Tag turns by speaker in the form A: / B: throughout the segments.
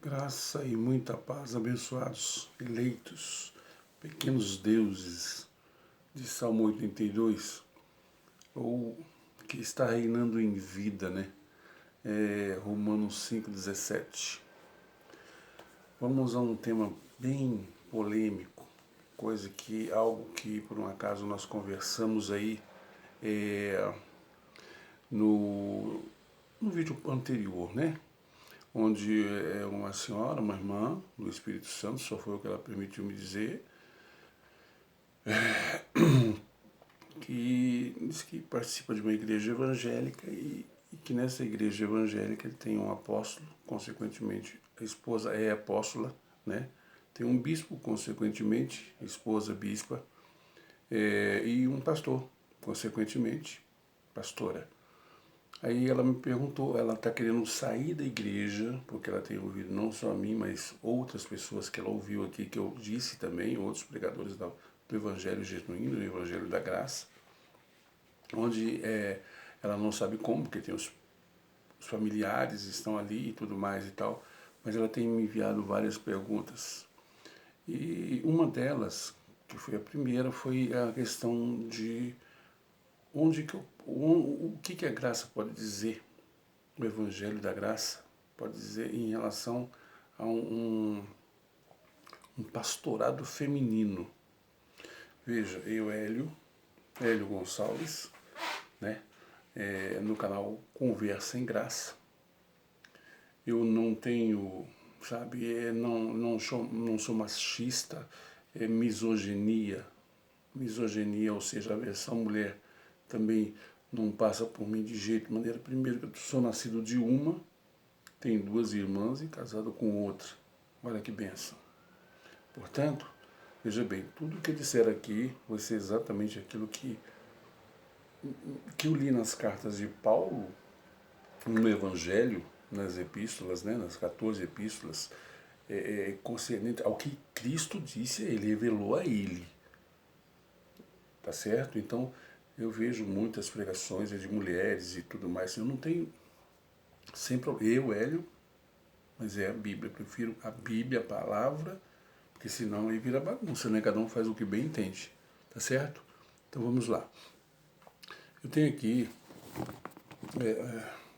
A: Graça e muita paz, abençoados, eleitos, pequenos deuses de Salmo 82, ou que está reinando em vida, né? Romanos 5,17. Vamos a um tema bem polêmico, algo que por um acaso nós conversamos aí no vídeo anterior, né? Onde uma senhora, uma irmã do Espírito Santo, só foi o que ela permitiu me dizer, que diz que participa de uma igreja evangélica e que nessa igreja evangélica ele tem um apóstolo, consequentemente a esposa é apóstola, né? Tem um bispo, consequentemente, a esposa bispa, e um pastor, consequentemente, pastora. Aí ela me perguntou, ela está querendo sair da igreja, porque ela tem ouvido não só a mim, mas outras pessoas que ela ouviu aqui, que eu disse também, outros pregadores do Evangelho Genuíno, do Evangelho da Graça, onde ela não sabe como, porque tem os familiares estão ali e tudo mais e tal, mas ela tem me enviado várias perguntas. E uma delas, que foi a primeira, foi a questão de o que a graça pode dizer, o Evangelho da Graça pode dizer em relação a um pastorado feminino. Veja, Hélio Gonçalves, né? No canal Conversa em Graça. Eu não tenho, sabe, não sou machista, misoginia, ou seja, a versão mulher também não passa por mim de jeito de maneira. Primeiro que eu sou nascido de uma, tenho duas irmãs e casado com outra. Olha que benção. Portanto, veja bem, tudo que eu disser aqui vai ser exatamente aquilo que eu li nas cartas de Paulo, no Evangelho, nas epístolas, né, nas 14 epístolas, concernente ao que Cristo disse, ele revelou a ele. Tá certo? Então, eu vejo muitas pregações de mulheres e tudo mais. Eu não tenho sempre eu, Hélio, mas é a Bíblia. Eu prefiro a Bíblia, a palavra, porque senão aí vira bagunça, né? Cada um faz o que bem entende. Tá certo? Então vamos lá. Eu tenho aqui,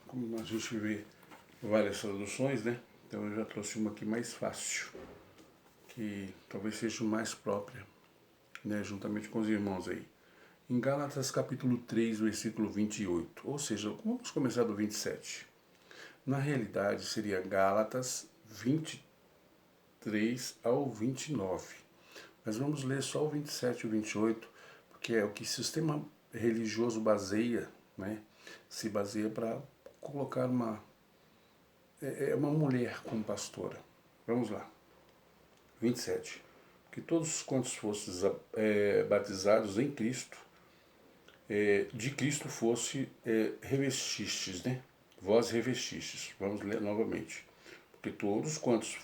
A: como a gente vê várias traduções, né? Então eu já trouxe uma aqui mais fácil, que talvez seja mais própria, né? Juntamente com os irmãos aí. Em Gálatas capítulo 3, versículo 28. Ou seja, vamos começar do 27. Na realidade seria Gálatas 23 ao 29. Mas vamos ler só o 27 e o 28, porque é o que o sistema religioso baseia, né? Se baseia para colocar uma mulher como pastora. Vamos lá. 27. Que todos quantos fostes batizados em Cristo, de Cristo fosse revestistes, né? Vós revestistes. Vamos ler novamente. Porque todos quantos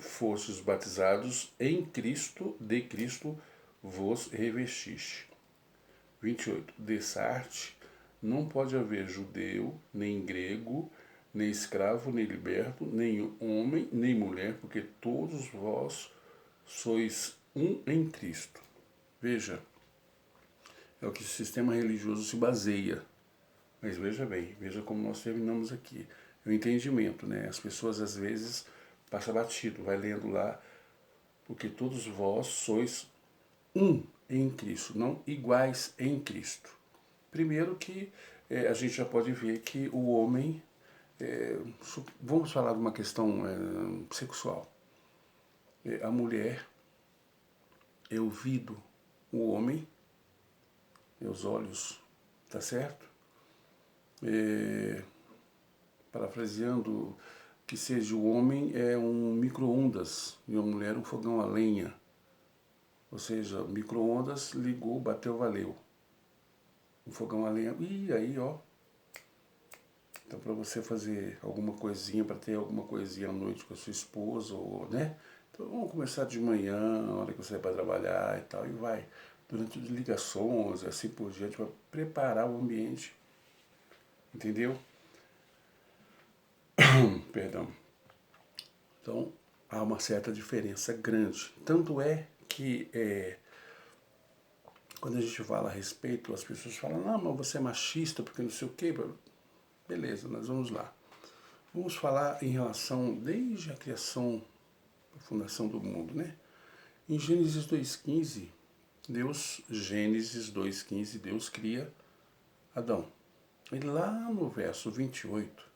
A: fostes batizados em Cristo, de Cristo vos revestiste. 28. Dessa arte não pode haver judeu, nem grego, nem escravo, nem liberto, nem homem, nem mulher, porque todos vós sois um em Cristo. Veja, é o que o sistema religioso se baseia. Mas veja bem, veja como nós terminamos aqui. O entendimento, né? As pessoas às vezes passam batido, vai lendo lá, porque todos vós sois um em Cristo, não iguais em Cristo. Primeiro que a gente já pode ver que o homem, vamos falar de uma questão sexual. A mulher é ouvido, o homem é os olhos, tá certo? Parafraseando, que seja o homem é um micro-ondas e a mulher um fogão a lenha. Ou seja, micro-ondas ligou, bateu, valeu. Um fogão a lenha, e aí ó. Então para você fazer alguma coisinha, para ter alguma coisinha à noite com a sua esposa, ou, né? Então vamos começar de manhã, na hora que você vai para trabalhar e tal, e vai. Durante as ligações, assim por diante, para preparar o ambiente. Entendeu? Perdão. Então, há uma certa diferença grande. Tanto é que quando a gente fala a respeito, as pessoas falam, não, mas você é machista, porque não sei o quê. Beleza, nós vamos lá. Vamos falar em relação, desde a criação, a fundação do mundo, né? Em Gênesis 2,15, Deus cria Adão. E lá no verso 28,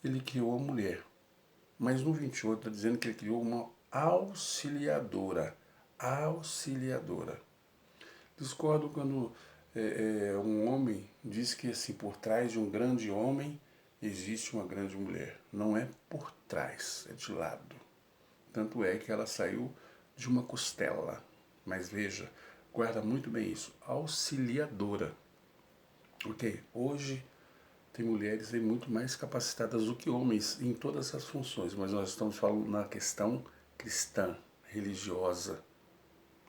A: ele criou a mulher. Mas no 28 está dizendo que ele criou uma auxiliadora. Auxiliadora. Discordo quando um homem diz que assim, por trás de um grande homem existe uma grande mulher. Não é por trás, é de lado. Tanto é que ela saiu de uma costela. Mas veja, guarda muito bem isso. Auxiliadora. Ok? Hoje tem mulheres aí muito mais capacitadas do que homens em todas as funções, mas nós estamos falando na questão cristã, religiosa,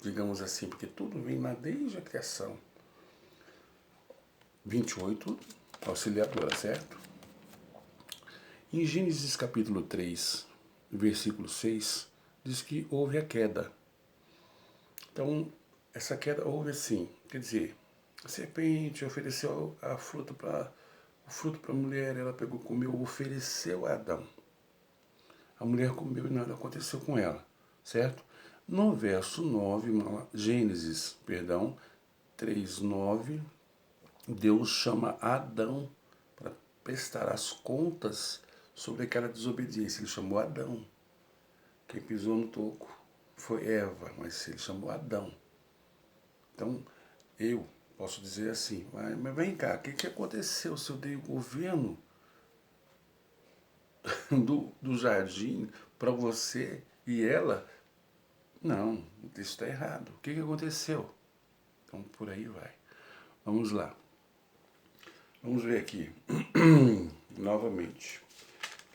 A: digamos assim, porque tudo vem lá desde a criação. 28, auxiliadora, certo? Em Gênesis capítulo 3, versículo 6, diz que houve a queda. Então, essa queda houve assim, quer dizer, a serpente ofereceu o fruto para a mulher, ela pegou, comeu, ofereceu a Adão. A mulher comeu e nada aconteceu com ela, certo? No verso 9, Gênesis 3:9, Deus chama Adão para prestar as contas sobre aquela desobediência. Ele chamou Adão. Quem pisou no toco foi Eva, mas ele chamou Adão. Então, eu posso dizer assim, mas vem cá, o que aconteceu se eu dei o governo do jardim para você e ela? Não, isso está errado. O que aconteceu? Então, por aí vai. Vamos lá. Vamos ver aqui. Novamente.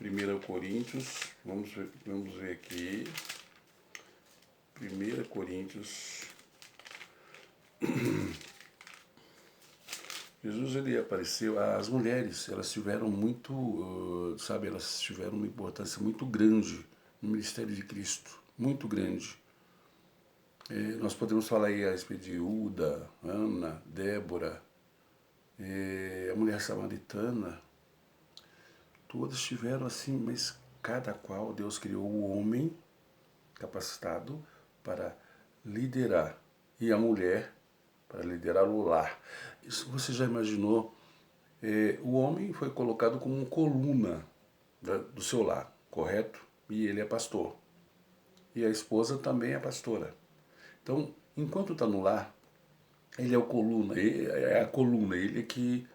A: 1 Coríntios. Vamos ver aqui. 1 Coríntios. Jesus, ele apareceu, as mulheres, elas tiveram muito, elas tiveram uma importância muito grande no ministério de Cristo, muito grande. Nós podemos falar aí a respeito de Uda, Ana, Débora, a mulher samaritana, todas tiveram assim, mas cada qual Deus criou o homem capacitado para liderar e a mulher para liderar o lar. Isso você já imaginou? O homem foi colocado como uma coluna do seu lar, correto? E ele é pastor. E a esposa também é pastora. Então, enquanto está no lar, ele é a coluna, ele é que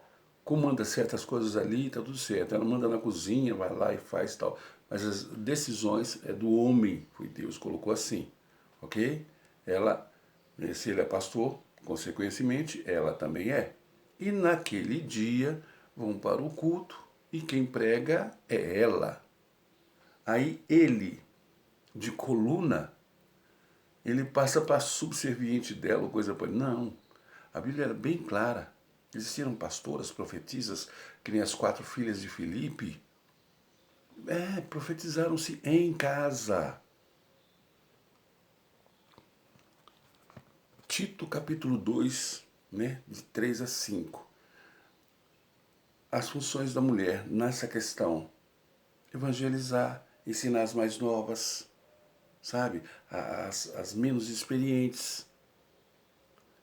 A: comanda certas coisas ali, está tudo certo. Ela manda na cozinha, vai lá e faz tal. Mas as decisões é do homem, foi Deus colocou assim, ok? Se ele é pastor, consequentemente, ela também é. E naquele dia vão para o culto e quem prega é ela. Aí ele, de coluna, ele passa para subserviente dela, ou coisa para ele. Não, a Bíblia era bem clara. Existiram pastoras, profetisas, que nem as 4 filhas de Filipe. Profetizaram-se em casa. Tito capítulo 2, né, de 3 a 5. As funções da mulher nessa questão: evangelizar, ensinar as mais novas, sabe? As menos experientes.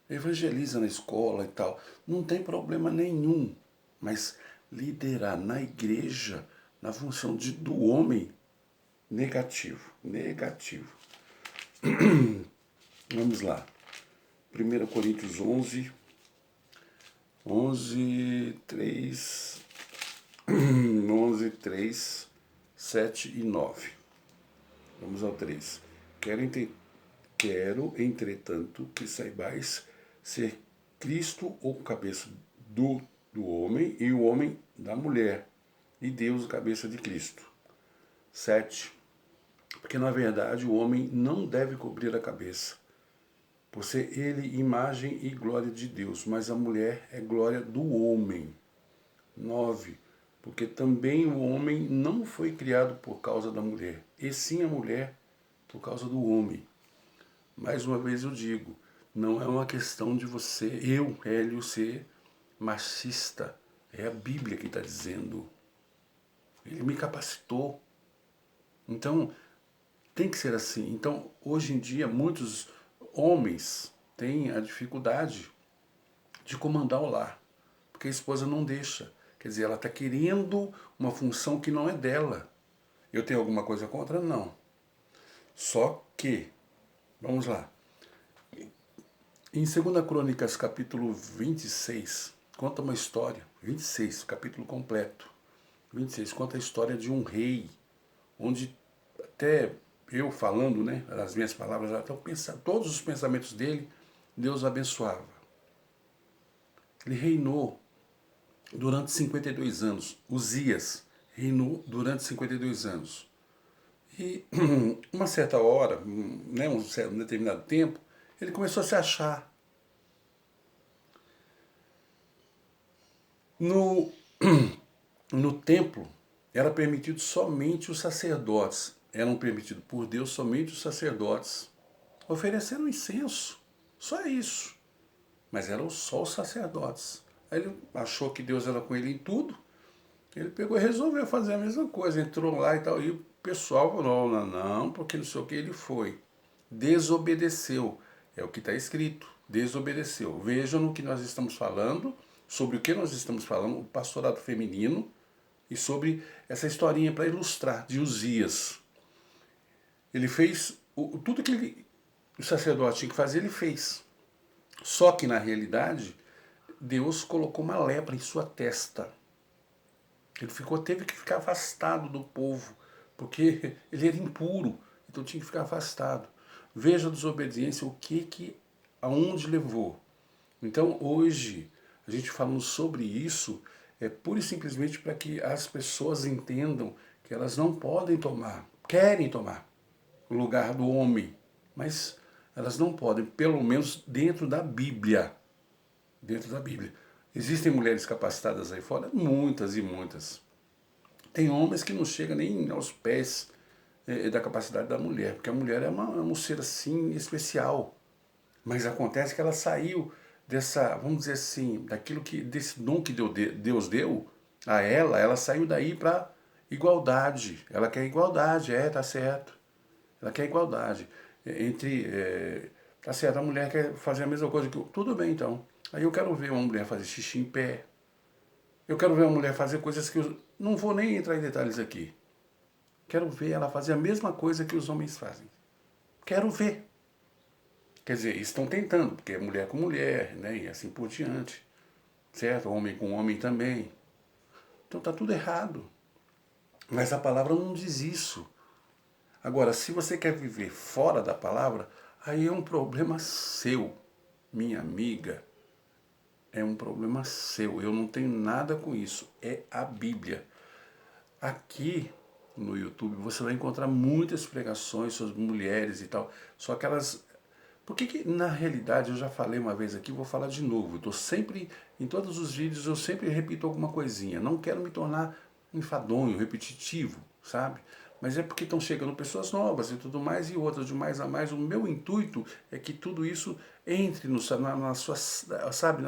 A: Evangeliza na escola e tal. Não tem problema nenhum. Mas liderar na igreja, na função do homem, negativo. Negativo. Vamos lá. 1 Coríntios 11, 3, 11, 3, 7 e 9. Vamos ao 3. Quero, entretanto, que saibais ser Cristo o cabeça do homem e o homem da mulher, e Deus a cabeça de Cristo. 7. Porque, na verdade, o homem não deve cobrir a cabeça, por ser ele imagem e glória de Deus, mas a mulher é glória do homem. 9. Porque também o homem não foi criado por causa da mulher, e sim a mulher por causa do homem. Mais uma vez eu digo, não é uma questão de você, eu, Hélio, ser machista. É a Bíblia que está dizendo. Ele me capacitou. Então, tem que ser assim. Então, hoje em dia, muitos homens têm a dificuldade de comandar o lar, porque a esposa não deixa. Quer dizer, ela está querendo uma função que não é dela. Eu tenho alguma coisa contra? Não. Só que, vamos lá, em 2 Crônicas, capítulo 26, conta uma história, 26, capítulo completo, 26, conta a história de um rei, onde até eu falando, né, as minhas palavras, até todos os pensamentos dele, Deus abençoava. Ele reinou durante 52 anos, Uzias reinou durante 52 anos. E uma certa hora, né, um determinado tempo, ele começou a se achar. No, no templo era permitido somente os sacerdotes, eram permitidos por Deus somente os sacerdotes ofereceram incenso, só isso. Mas eram só os sacerdotes. Aí ele achou que Deus era com ele em tudo, ele pegou e resolveu fazer a mesma coisa, entrou lá e tal, e o pessoal falou, não, não, porque não sei o que ele foi. Desobedeceu, é o que está escrito, desobedeceu. Vejam no que nós estamos falando, sobre o que nós estamos falando, o pastorado feminino, e sobre essa historinha para ilustrar, de Uzias. Ele fez tudo que o sacerdote tinha que fazer, ele fez. Só que na realidade, Deus colocou uma lepra em sua testa. Ele teve que ficar afastado do povo, porque ele era impuro, então tinha que ficar afastado. Veja a desobediência, aonde levou. Então hoje, a gente falando sobre isso, é pura e simplesmente para que as pessoas entendam que elas não podem tomar, querem tomar o lugar do homem, mas elas não podem, pelo menos dentro da Bíblia. Dentro da Bíblia. Existem mulheres capacitadas aí fora? Muitas e muitas. Tem homens que não chegam nem aos pés da capacidade da mulher, porque a mulher é um ser assim especial. Mas acontece que ela saiu dessa, vamos dizer assim, desse dom que Deus deu a ela saiu daí para igualdade. Ela quer igualdade, tá certo. Ela quer igualdade. Tá certo, a mulher quer fazer a mesma coisa que eu. Tudo bem então. Aí eu quero ver uma mulher fazer xixi em pé. Eu quero ver uma mulher fazer coisas que eu não vou nem entrar em detalhes aqui. Quero ver ela fazer a mesma coisa que os homens fazem. Quero ver. Quer dizer, estão tentando, porque é mulher com mulher, né? E assim por diante. Certo? Homem com homem também. Então tá tudo errado. Mas a palavra não diz isso. Agora, se você quer viver fora da palavra, aí é um problema seu, minha amiga. É um problema seu. Eu não tenho nada com isso. É a Bíblia. Aqui no YouTube você vai encontrar muitas pregações sobre mulheres e tal. Só que elas. Por que na realidade eu já falei uma vez aqui, vou falar de novo. Eu tô sempre, em todos os vídeos, eu sempre repito alguma coisinha. Não quero me tornar enfadonho, repetitivo, sabe? Mas é porque estão chegando pessoas novas e tudo mais, e outras de mais a mais. O meu intuito é que tudo isso entre na sua, sabe,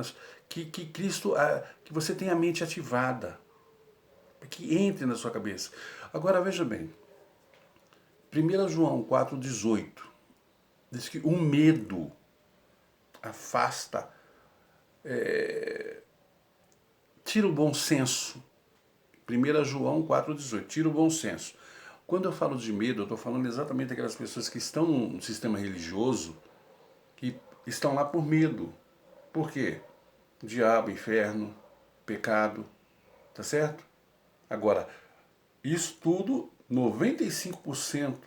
A: que Cristo, que você tenha a mente ativada, que entre na sua cabeça. Agora veja bem, 1 João 4,18 diz que o medo afasta, tira o bom senso. 1 João 4,18, tira o bom senso. Quando eu falo de medo, eu estou falando exatamente daquelas pessoas que estão no sistema religioso, que estão lá por medo. Por quê? Diabo, inferno, pecado, tá certo? Agora, isso tudo, 95%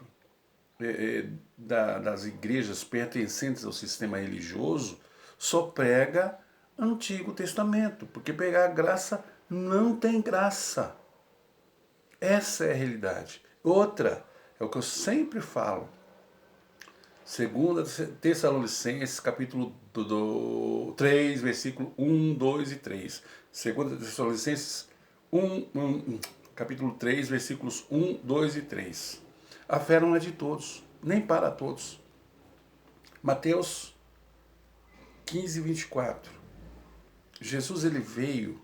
A: das igrejas pertencentes ao sistema religioso só prega Antigo Testamento, porque pegar a graça não tem graça. Essa é a realidade. Outra, é o que eu sempre falo. 2 Tessalonicenses, capítulo 3, versículo 1, 2 e 3. 2 Tessalonicenses capítulo 3, versículos 1, 2 e 3. A fé não é de todos, nem para todos. Mateus 15, 24. Jesus ele veio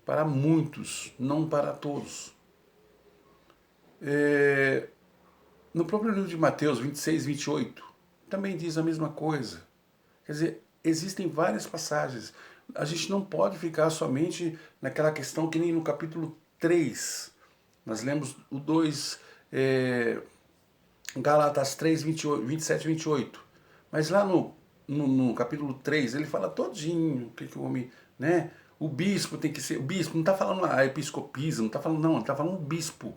A: para muitos, não para todos. No próprio livro de Mateus 26, 28, também diz a mesma coisa. Quer dizer, existem várias passagens. A gente não pode ficar somente naquela questão que nem no capítulo 3. Nós lemos o 2, Gálatas 3, 27 e 28. Mas lá no capítulo 3, ele fala todinho o que o homem, né? O bispo tem que ser, o bispo, não está falando a episcopismo, não está falando, não, ele está falando bispo.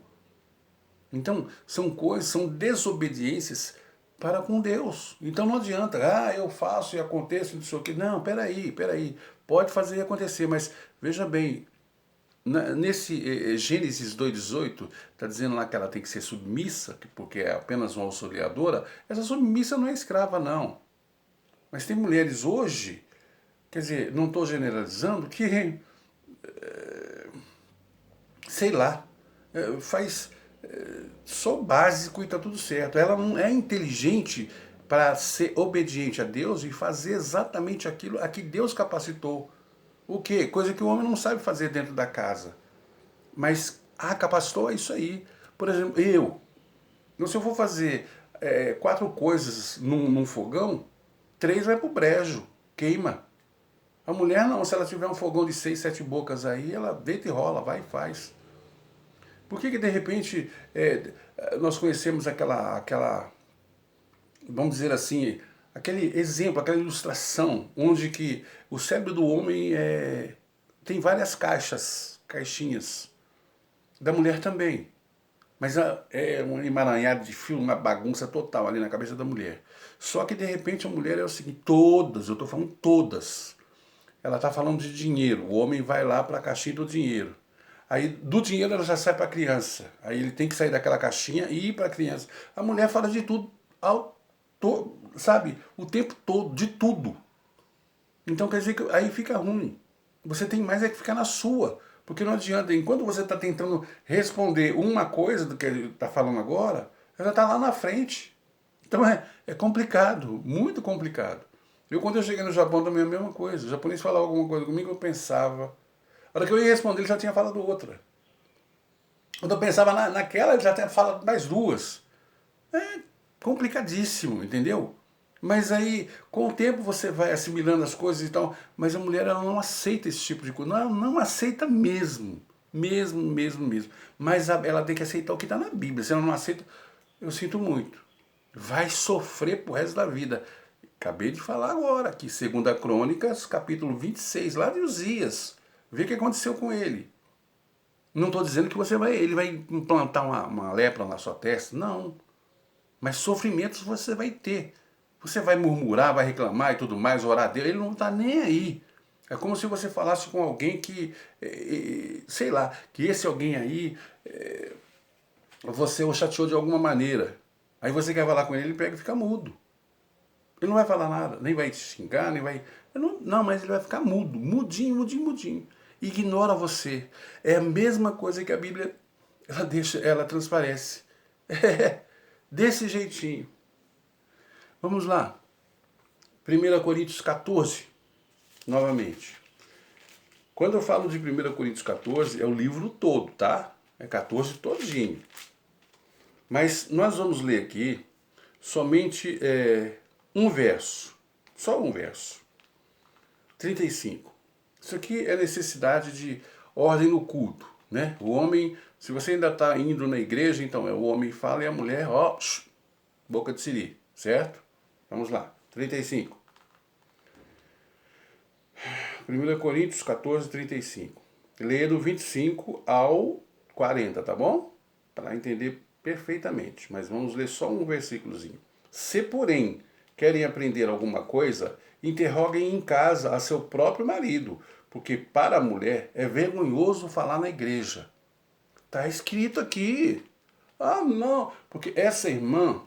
A: Então, são coisas, são desobediências para com Deus. Então não adianta, eu faço e aconteço, não sei o que. Não, peraí. Pode fazer e acontecer, mas veja bem, nesse Gênesis 2,18, está dizendo lá que ela tem que ser submissa, porque é apenas uma auxiliadora. Essa submissa não é escrava, não. Mas tem mulheres hoje, quer dizer, não estou generalizando, que, sei lá, faz só o básico e está tudo certo. Ela não é inteligente para ser obediente a Deus e fazer exatamente aquilo a que Deus capacitou. O quê? Coisa que o homem não sabe fazer dentro da casa. Mas capacitou é isso aí. Por exemplo, se eu for fazer 4 coisas num fogão, 3 vai pro brejo, queima. A mulher não, se ela tiver um fogão de 6, 7 bocas aí, ela deita e rola, vai e faz. Por que de repente nós conhecemos aquela, vamos dizer assim, aquele exemplo, aquela ilustração, onde que o cérebro do homem tem várias caixinhas, da mulher também. Mas é um emaranhado de fio, uma bagunça total ali na cabeça da mulher. Só que de repente a mulher é o seguinte, todas, eu estou falando todas, ela está falando de dinheiro, o homem vai lá para a caixinha do dinheiro. Aí do dinheiro ela já sai para a criança. Aí ele tem que sair daquela caixinha e ir para a criança. A mulher fala de tudo, sabe, o tempo todo, de tudo. Então quer dizer que aí fica ruim. Você tem mais que ficar na sua. Porque não adianta, enquanto você está tentando responder uma coisa do que ele está falando agora, ela está lá na frente. Então é complicado, muito complicado. Quando eu cheguei no Japão também é a mesma coisa. O japonês falava alguma coisa comigo, eu pensava. A hora que eu ia responder, ele já tinha falado outra. Quando eu pensava naquela, ele já tinha falado mais 2. É complicadíssimo, entendeu? Mas aí, com o tempo, você vai assimilando as coisas e tal. Mas a mulher, ela não aceita esse tipo de coisa. Não aceita mesmo. Mesmo. Mas ela tem que aceitar o que está na Bíblia. Se ela não aceita, eu sinto muito. Vai sofrer pro resto da vida. Acabei de falar agora, aqui, 2 Crônicas, capítulo 26, lá de Uzias. Vê o que aconteceu com ele. Não estou dizendo que ele vai implantar uma lepra na sua testa, não. Mas sofrimentos você vai ter. Você vai murmurar, vai reclamar e tudo mais, orar a Deus, ele não está nem aí. É como se você falasse com alguém que, sei lá, que esse alguém aí, você o chateou de alguma maneira. Aí você quer falar com ele pega e fica mudo. Ele não vai falar nada, nem vai te xingar, nem vai... Não, mas ele vai ficar mudo, mudinho. Ignora você. É a mesma coisa que a Bíblia, ela transparece. Desse jeitinho. Vamos lá. 1 Coríntios 14, novamente. Quando eu falo de 1 Coríntios 14, é o livro todo, tá? É 14 todinho. Mas nós vamos ler aqui somente um verso. Só um verso. 35. Isso aqui é necessidade de ordem no culto, né? O homem, se você ainda está indo na igreja, então o homem fala e a mulher, boca de siri, certo? Vamos lá, 35. 1 Coríntios 14, 35. Leia do 25 ao 40, tá bom? Para entender perfeitamente, mas vamos ler só um versículozinho. Se, porém, querem aprender alguma coisa, interroguem em casa a seu próprio marido, porque para a mulher é vergonhoso falar na igreja. Está escrito aqui. Não, porque essa irmã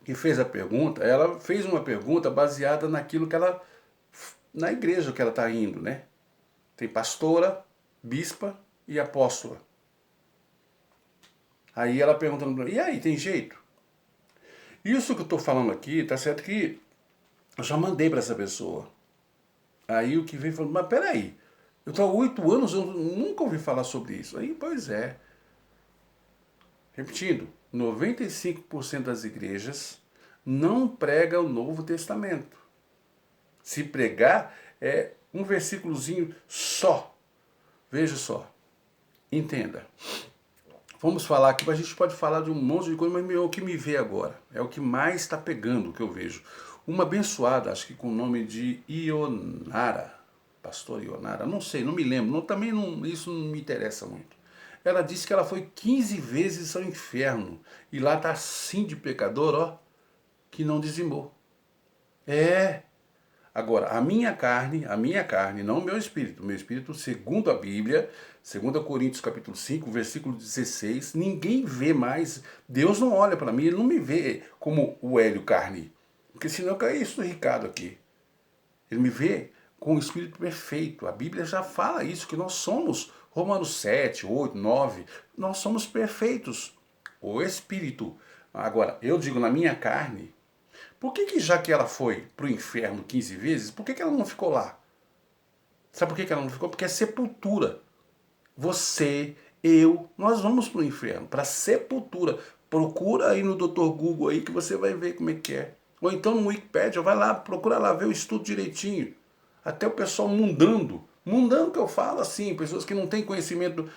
A: que fez a pergunta, ela fez uma pergunta baseada naquilo que na igreja que ela está indo, né? Tem pastora, bispa e apóstola. Aí ela perguntando para mim, e aí, tem jeito? Isso que eu estou falando aqui, tá certo que eu já mandei para essa pessoa. Aí o que veio falou, mas peraí, eu estou há 8 anos, eu nunca ouvi falar sobre isso. Aí, pois é. Repetindo, 95% das igrejas não pregam o Novo Testamento. Se pregar, é um versículozinho só. Veja só, entenda. Vamos falar aqui, a gente pode falar de um monte de coisa, mas o que me vê agora é o que mais está pegando, que eu vejo. Uma abençoada, acho que com o nome de Ionara, pastor Ionara, não sei, não me lembro, também não, isso não me interessa muito. Ela disse que ela foi 15 vezes ao inferno e lá está assim de pecador, ó, que não dizimou. É. Agora, a minha carne, não o meu espírito, segundo a Bíblia, 2 Coríntios capítulo 5, versículo 16, ninguém vê mais, Deus não olha para mim, ele não me vê como o Hélio carne, porque senão cai isso do Ricardo aqui. Ele me vê com o espírito perfeito. A Bíblia já fala isso, que nós somos, Romanos 7, 8, 9, nós somos perfeitos. O espírito. Agora, eu digo na minha carne, por que já que ela foi para o inferno 15 vezes, por que ela não ficou lá? Sabe por que ela não ficou? Porque é sepultura. Você, eu, nós vamos para o inferno, para sepultura. Procura aí no Dr. Google aí que você vai ver como é que é. Ou então no Wikipedia, vai lá, procura lá ver o estudo direitinho. Até o pessoal mundando que eu falo assim, pessoas que não têm conhecimento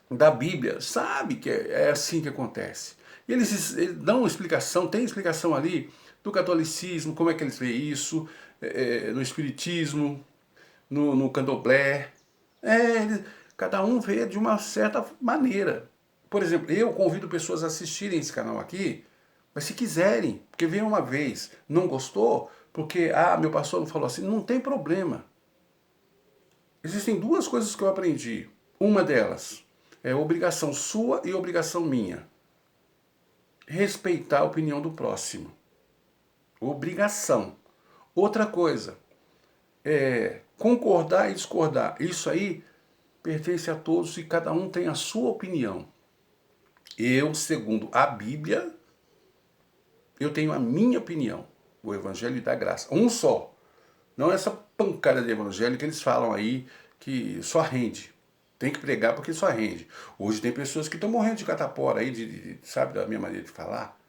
A: da Bíblia, sabe que é assim que acontece. E eles dão uma explicação, tem explicação ali do catolicismo, como é que eles veem isso, no espiritismo, no candomblé. Cada um vê de uma certa maneira. Por exemplo, eu convido pessoas a assistirem esse canal aqui, mas se quiserem, porque veio uma vez, não gostou, porque, meu pastor não falou assim, não tem problema. Existem duas coisas que eu aprendi. Uma delas é obrigação sua e obrigação minha. Respeitar a opinião do próximo. Obrigação. Outra coisa é concordar e discordar. Isso aí pertence a todos e cada um tem a sua opinião. Eu, segundo a Bíblia, eu tenho a minha opinião. O Evangelho da Graça. Um só. Não essa pancada de evangelho que eles falam aí que só rende. Tem que pregar porque só rende. Hoje tem pessoas que estão morrendo de catapora aí, sabe, da minha maneira de falar.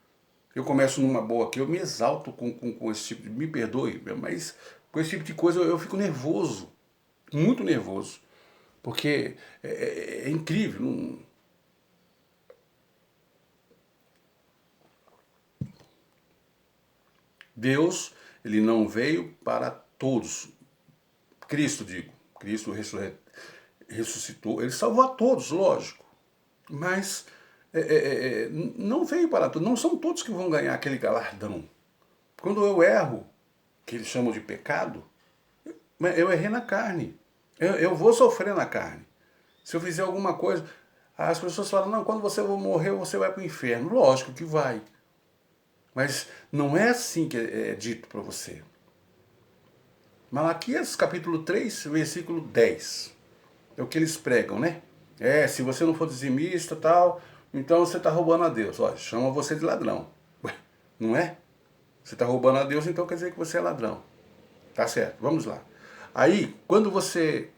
A: Eu começo numa boa aqui, eu me exalto com esse tipo de... Me perdoe, mas com esse tipo de coisa eu fico nervoso. Muito nervoso. Porque é incrível. Deus, ele não veio para todos. Cristo, digo. Cristo ressuscitou. Ele salvou a todos, lógico. Mas não veio para todos. Não são todos que vão ganhar aquele galardão. Quando eu erro, que eles chamam de pecado, eu errei na carne. Eu vou sofrer na carne. Se eu fizer alguma coisa, as pessoas falam, não, quando você morrer, você vai para o inferno. Lógico que vai. Mas não é assim que é dito para você. Malaquias capítulo 3, versículo 10. É o que eles pregam, né? Se você não for dizimista e tal, então você está roubando a Deus. Olha, chama você de ladrão. Ué, não é? Você está roubando a Deus, então quer dizer que você é ladrão. Tá certo, vamos lá. Aí, quando você...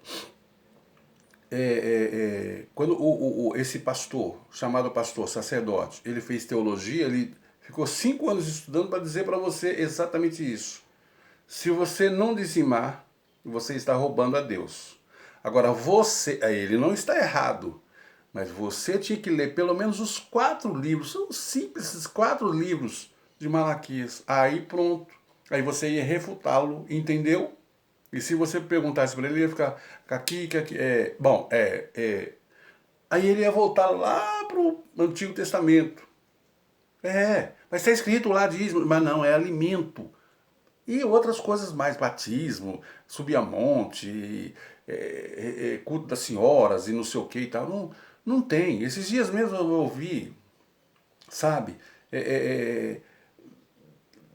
A: quando esse pastor, chamado pastor, sacerdote, ele fez teologia, ele ficou 5 anos estudando para dizer para você exatamente isso. Se você não dizimar, você está roubando a Deus. Agora você, ele não está errado, mas você tinha que ler pelo menos os 4 livros, são simples esses 4 livros de Malaquias. Aí pronto, aí você ia refutá-lo, entendeu? E se você perguntasse para ele, ele ia ficar aqui. Aí ele ia voltar lá para o Antigo Testamento. Mas está escrito lá, diz, mas não, é alimento. E outras coisas mais, batismo, subir a monte, culto das senhoras e não sei o que e tal. Não tem. Esses dias mesmo eu ouvi, sabe,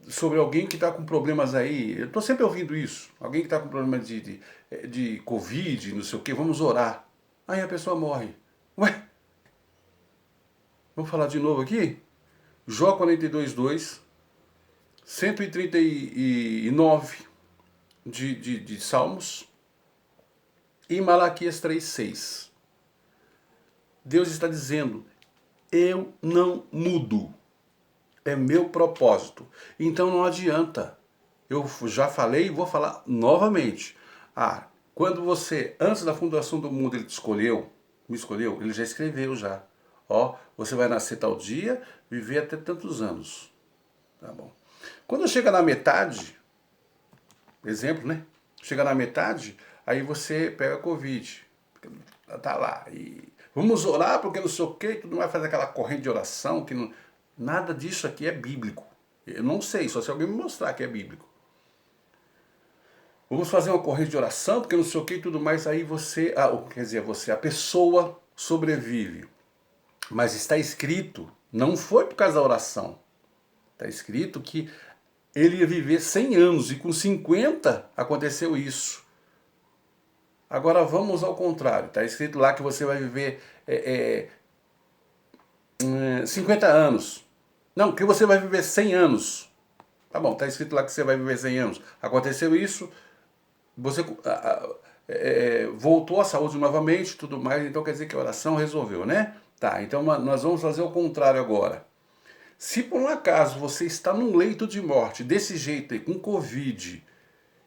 A: sobre alguém que está com problemas aí. Eu estou sempre ouvindo isso. Alguém que está com problema de Covid, não sei o que, vamos orar. aí a pessoa morre. Ué, vamos falar de novo aqui? Jó 42:2, 139 de Salmos e Malaquias 3:6. Deus está dizendo, eu não mudo, é meu propósito. Então não adianta, eu já falei e vou falar novamente. Quando você, antes da fundação do mundo, ele te escolheu, me escolheu, ele já escreveu já. Ó, você vai nascer tal dia, viver até tantos anos. Tá bom. Quando chega na metade, exemplo, né? Chega na metade, aí você pega a Covid. Tá lá. E vamos orar porque não sei o quê, tu não vai fazer aquela corrente de oração. Que não... Nada disso aqui é bíblico. Eu não sei, só se alguém me mostrar que é bíblico. Vamos fazer uma corrente de oração, porque não sei o que e tudo mais, aí você, quer dizer, a pessoa sobrevive. Mas está escrito, não foi por causa da oração. Está escrito que ele ia viver 100 anos e com 50 aconteceu isso. Agora vamos ao contrário. Está escrito lá que você vai viver 50 anos. Não, que você vai viver 100 anos. Tá bom, está escrito lá que você vai viver 100 anos. Aconteceu isso, você voltou à saúde novamente, tudo mais, então quer dizer que a oração resolveu, né? Tá, então nós vamos fazer o contrário agora. Se por um acaso você está num leito de morte, desse jeito aí, com Covid,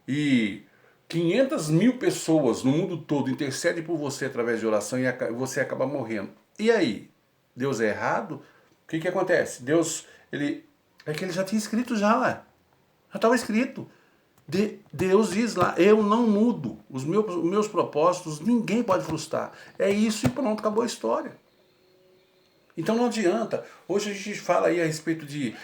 A: e 500 mil pessoas no mundo todo intercedem por você através de oração e você acaba morrendo. E aí? Deus é errado? O que acontece? Deus, é que ele já tinha escrito já lá. Já estava escrito. Deus diz lá, eu não mudo. Os meus propósitos, ninguém pode frustrar. É isso e pronto, acabou a história. Então não adianta. Hoje a gente fala aí a respeito de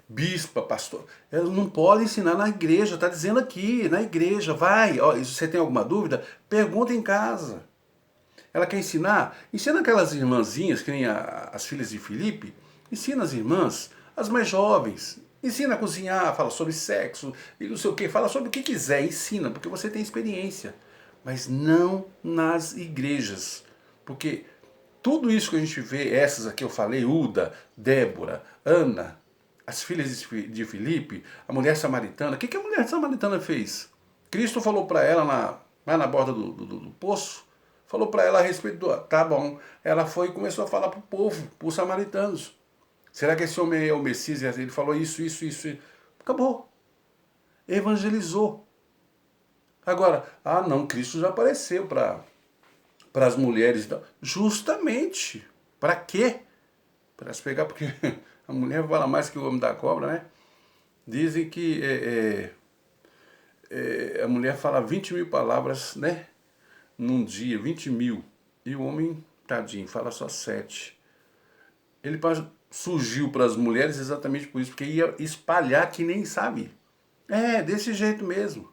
A: bispa, pastor. Elas não podem ensinar na igreja, está dizendo aqui, na igreja. Vai, ó, se você tem alguma dúvida, pergunta em casa. Ela quer ensinar? Ensina aquelas irmãzinhas, que nem as filhas de Filipe. Ensina as irmãs, as mais jovens. Ensina a cozinhar, fala sobre sexo e não sei o que, fala sobre o que quiser, ensina, porque você tem experiência. Mas não nas igrejas. Porque tudo isso que a gente vê, essas aqui eu falei, Uda, Débora, Ana, as filhas de Filipe, a mulher samaritana, o que a mulher samaritana fez? Cristo falou para ela lá na borda do poço, falou para ela a respeito do... Tá bom, ela foi e começou a falar para o povo, para os samaritanos. Será que esse homem é o Messias? Ele falou isso. Acabou. Evangelizou. Agora, não, Cristo já apareceu para as mulheres. Justamente. Para quê? Para se pegar, porque a mulher fala mais que o homem da cobra, né? Dizem que a mulher fala 20 mil palavras, né? Num dia, 20 mil. E o homem, tadinho, fala só 7. Ele surgiu para as mulheres exatamente por isso, porque ia espalhar que nem sabe. Desse jeito mesmo.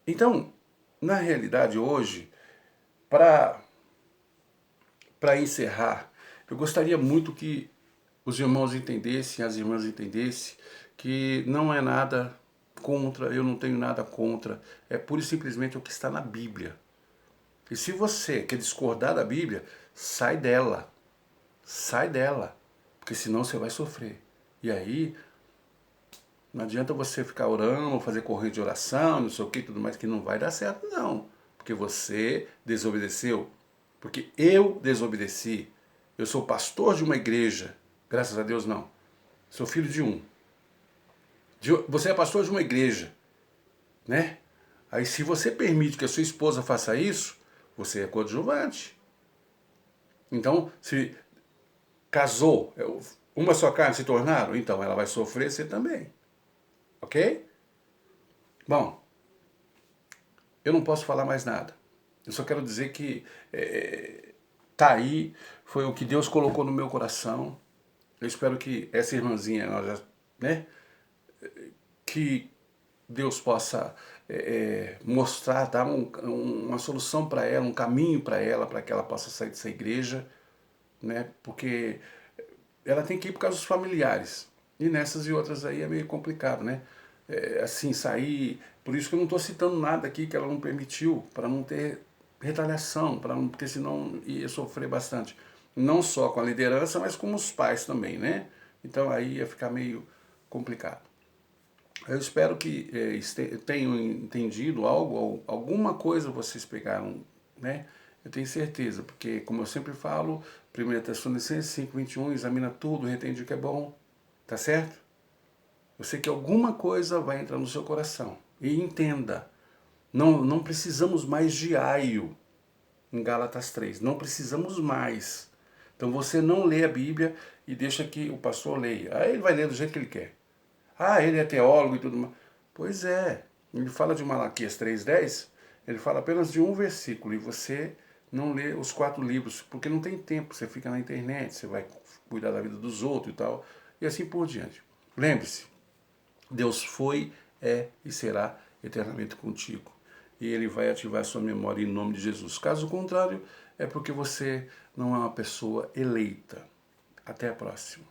A: Então, na realidade hoje, para encerrar, eu gostaria muito que os irmãos entendessem, as irmãs entendessem, que não é nada contra, eu não tenho nada contra, é pura e simplesmente o que está na Bíblia. E se você quer discordar da Bíblia, sai dela. Sai dela, porque senão você vai sofrer. E aí, não adianta você ficar orando, fazer corrente de oração, não sei o que, tudo mais, que não vai dar certo, não. Porque você desobedeceu. Porque eu desobedeci. Eu sou pastor de uma igreja. Graças a Deus, não. Sou filho de um. Você é pastor de uma igreja, né? Aí se você permite que a sua esposa faça isso, você é coadjuvante. Então, se casou, uma só carne se tornaram, então ela vai sofrer, você também. Ok? Bom, eu não posso falar mais nada. Eu só quero dizer que tá aí, foi o que Deus colocou no meu coração. Eu espero que essa irmãzinha, né, que Deus possa mostrar, dar uma solução para ela, um caminho para que ela possa sair dessa igreja, né, porque ela tem que ir por causa dos familiares. E nessas e outras aí é meio complicado, né? Assim, sair... Por isso que eu não estou citando nada aqui que ela não permitiu, para não ter retaliação, porque senão ia sofrer bastante. Não só com a liderança, mas com os pais também, né? Então aí ia ficar meio complicado. Eu espero que tenham entendido algo, alguma coisa vocês pegaram, né? Eu tenho certeza, porque como eu sempre falo, 1 Tessalonicenses 5:21, examina tudo, retende o que é bom, tá certo? Eu sei que alguma coisa vai entrar no seu coração. E entenda, não precisamos mais de aio em Gálatas 3, não precisamos mais. Então você não lê a Bíblia e deixa que o pastor leia. Aí ele vai ler do jeito que ele quer. Ah, ele é teólogo e tudo mais. Pois é, ele fala de Malaquias 3:10, ele fala apenas de um versículo e você não lê os 4 livros, porque não tem tempo, você fica na internet, você vai cuidar da vida dos outros e tal, e assim por diante. Lembre-se, Deus foi, é e será eternamente contigo. E Ele vai ativar a sua memória em nome de Jesus. Caso contrário, é porque você não é uma pessoa eleita. Até a próxima.